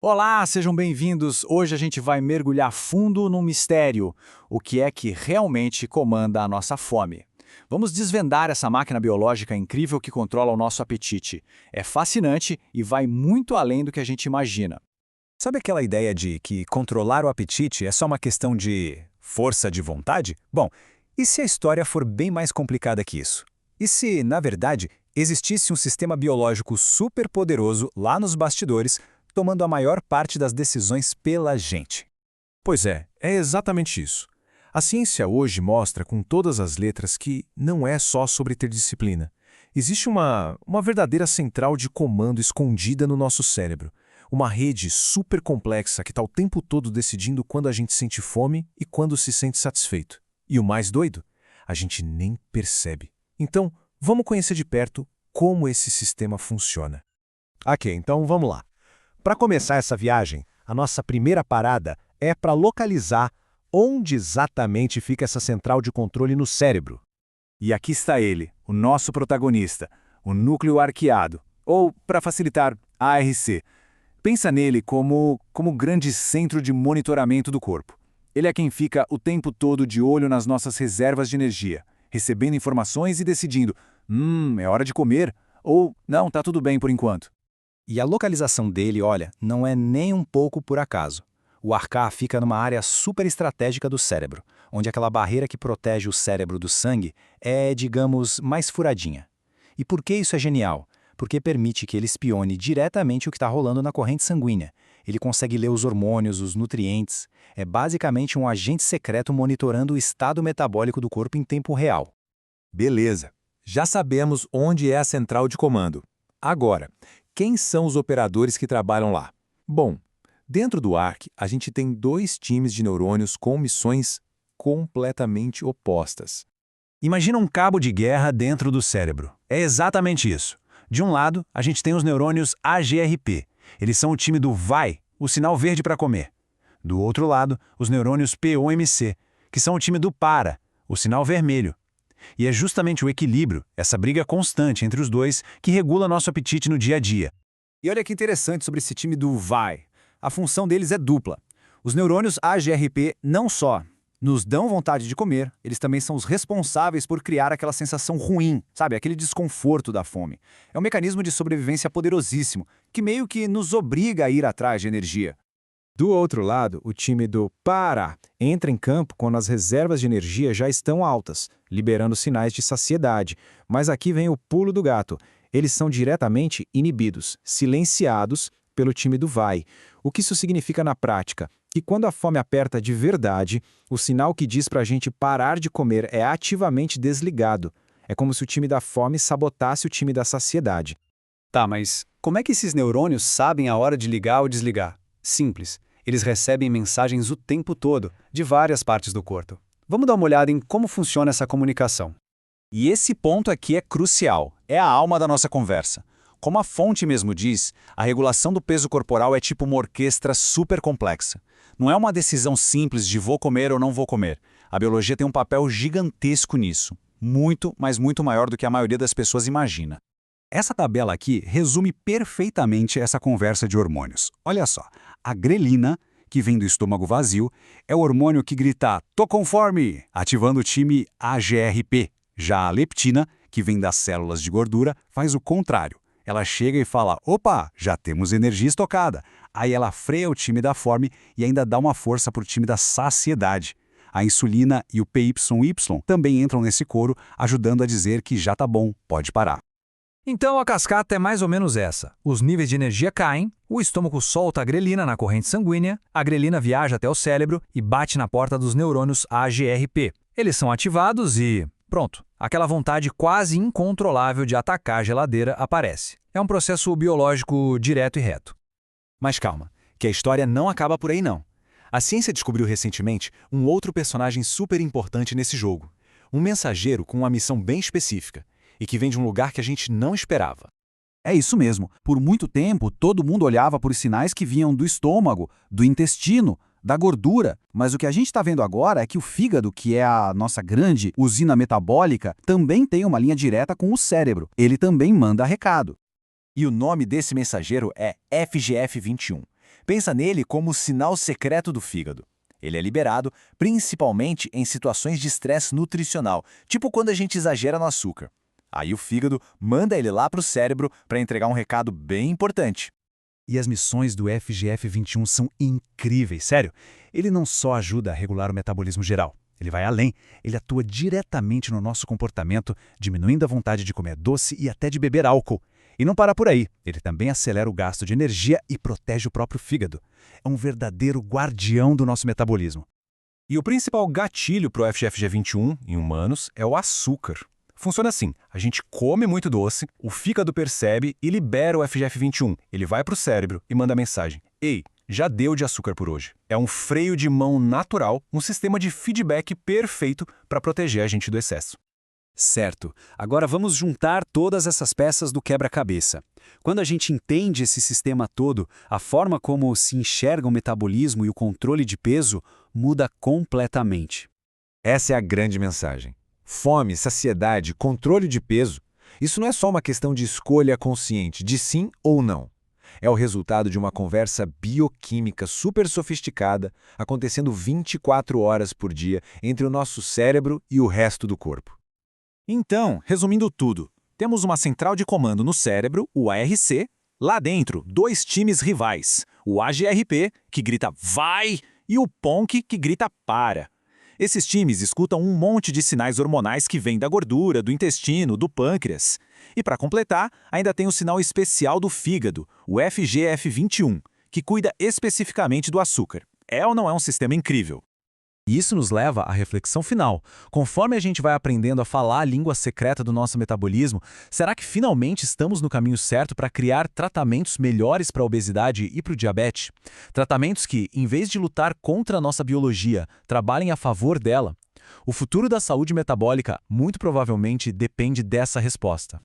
Olá, sejam bem-vindos. Hoje a gente vai mergulhar fundo num mistério: o que é que realmente comanda a nossa fome. Vamos desvendar essa máquina biológica incrível que controla o nosso apetite. É fascinante e vai muito além do que a gente imagina. Sabe aquela ideia de que controlar o apetite é só uma questão de força de vontade? Bom, e se a história for bem mais complicada que isso? E se, na verdade, existisse um sistema biológico superpoderoso lá nos bastidores, tomando a maior parte das decisões pela gente? Pois é exatamente isso. A ciência hoje mostra com todas as letras que não é só sobre ter disciplina. Existe uma verdadeira central de comando escondida no nosso cérebro. Uma rede super complexa que está o tempo todo decidindo quando a gente sente fome e quando se sente satisfeito. E o mais doido, a gente nem percebe. Então, vamos conhecer de perto como esse sistema funciona. Ok, então vamos lá. Para começar essa viagem, a nossa primeira parada é para localizar onde exatamente fica essa central de controle no cérebro. E aqui está ele, o nosso protagonista, o núcleo arqueado, ou, para facilitar, ARC. Pensa nele como grande centro de monitoramento do corpo. Ele é quem fica o tempo todo de olho nas nossas reservas de energia, recebendo informações e decidindo, é hora de comer, ou não, tá tudo bem por enquanto. E a localização dele, olha, não é nem um pouco por acaso. O arcá fica numa área super estratégica do cérebro, onde aquela barreira que protege o cérebro do sangue é, digamos, mais furadinha. E por que isso é genial? Porque permite que ele espione diretamente o que está rolando na corrente sanguínea. Ele consegue ler os hormônios, os nutrientes. É basicamente um agente secreto monitorando o estado metabólico do corpo em tempo real. Beleza, já sabemos onde é a central de comando. Agora, quem são os operadores que trabalham lá? Bom, dentro do ARC, a gente tem dois times de neurônios com missões completamente opostas. Imagina um cabo de guerra dentro do cérebro. É exatamente isso. De um lado, a gente tem os neurônios AGRP. Eles são o time do vai, o sinal verde para comer. Do outro lado, os neurônios POMC, que são o time do para, o sinal vermelho. E é justamente o equilíbrio, essa briga constante entre os dois, que regula nosso apetite no dia a dia. E olha que interessante sobre esse time do vai. A função deles é dupla. Os neurônios AGRP não só nos dão vontade de comer, eles também são os responsáveis por criar aquela sensação ruim, sabe? Aquele desconforto da fome. É um mecanismo de sobrevivência poderosíssimo, que meio que nos obriga a ir atrás de energia. Do outro lado, o time do para entra em campo quando as reservas de energia já estão altas, liberando sinais de saciedade. Mas aqui vem o pulo do gato. Eles são diretamente inibidos, silenciados pelo time do vai. O que isso significa na prática? Que quando a fome aperta de verdade, o sinal que diz para a gente parar de comer é ativamente desligado. É como se o time da fome sabotasse o time da saciedade. Tá, mas como é que esses neurônios sabem a hora de ligar ou desligar? Simples. Eles recebem mensagens o tempo todo, de várias partes do corpo. Vamos dar uma olhada em como funciona essa comunicação. E esse ponto aqui é crucial, é a alma da nossa conversa. Como a fonte mesmo diz, a regulação do peso corporal é tipo uma orquestra super complexa. Não é uma decisão simples de vou comer ou não vou comer. A biologia tem um papel gigantesco nisso. Muito, mas muito maior do que a maioria das pessoas imagina. Essa tabela aqui resume perfeitamente essa conversa de hormônios. Olha só, a grelina, que vem do estômago vazio, é o hormônio que grita "tô conforme", ativando o time AGRP. Já a leptina, que vem das células de gordura, faz o contrário. Ela chega e fala, opa, já temos energia estocada. Aí ela freia o time da fome e ainda dá uma força para o time da saciedade. A insulina e o PYY também entram nesse coro, ajudando a dizer que já tá bom, pode parar. Então a cascata é mais ou menos essa. Os níveis de energia caem, o estômago solta a grelina na corrente sanguínea, a grelina viaja até o cérebro e bate na porta dos neurônios AGRP. Eles são ativados e... pronto, aquela vontade quase incontrolável de atacar a geladeira aparece. É um processo biológico direto e reto. Mas calma, que a história não acaba por aí não. A ciência descobriu recentemente um outro personagem super importante nesse jogo. Um mensageiro com uma missão bem específica e que vem de um lugar que a gente não esperava. É isso mesmo. Por muito tempo, todo mundo olhava por sinais que vinham do estômago, do intestino, da gordura. Mas o que a gente está vendo agora é que o fígado, que é a nossa grande usina metabólica, também tem uma linha direta com o cérebro. Ele também manda recado. E o nome desse mensageiro é FGF21. Pensa nele como o sinal secreto do fígado. Ele é liberado principalmente em situações de estresse nutricional, tipo quando a gente exagera no açúcar. Aí o fígado manda ele lá para o cérebro para entregar um recado bem importante. E as missões do FGF21 são incríveis, sério. Ele não só ajuda a regular o metabolismo geral, ele vai além, ele atua diretamente no nosso comportamento, diminuindo a vontade de comer doce e até de beber álcool. E não para por aí, ele também acelera o gasto de energia e protege o próprio fígado. É um verdadeiro guardião do nosso metabolismo. E o principal gatilho para o FGF21 em humanos é o açúcar. Funciona assim, a gente come muito doce, o fígado percebe e libera o FGF21. Ele vai para o cérebro e manda mensagem: ei, já deu de açúcar por hoje. É um freio de mão natural, um sistema de feedback perfeito para proteger a gente do excesso. Certo. Agora vamos juntar todas essas peças do quebra-cabeça. Quando a gente entende esse sistema todo, a forma como se enxerga o metabolismo e o controle de peso muda completamente. Essa é a grande mensagem. Fome, saciedade, controle de peso, isso não é só uma questão de escolha consciente, de sim ou não. É o resultado de uma conversa bioquímica super sofisticada acontecendo 24 horas por dia entre o nosso cérebro e o resto do corpo. Então, resumindo tudo, temos uma central de comando no cérebro, o ARC, lá dentro, dois times rivais, o AGRP, que grita vai, e o PONC, que grita para. Esses times escutam um monte de sinais hormonais que vêm da gordura, do intestino, do pâncreas. E para completar, ainda tem o sinal especial do fígado, o FGF21, que cuida especificamente do açúcar. É ou não é um sistema incrível? E isso nos leva à reflexão final. Conforme a gente vai aprendendo a falar a língua secreta do nosso metabolismo, será que finalmente estamos no caminho certo para criar tratamentos melhores para a obesidade e para o diabetes? Tratamentos que, em vez de lutar contra a nossa biologia, trabalhem a favor dela? O futuro da saúde metabólica muito provavelmente depende dessa resposta.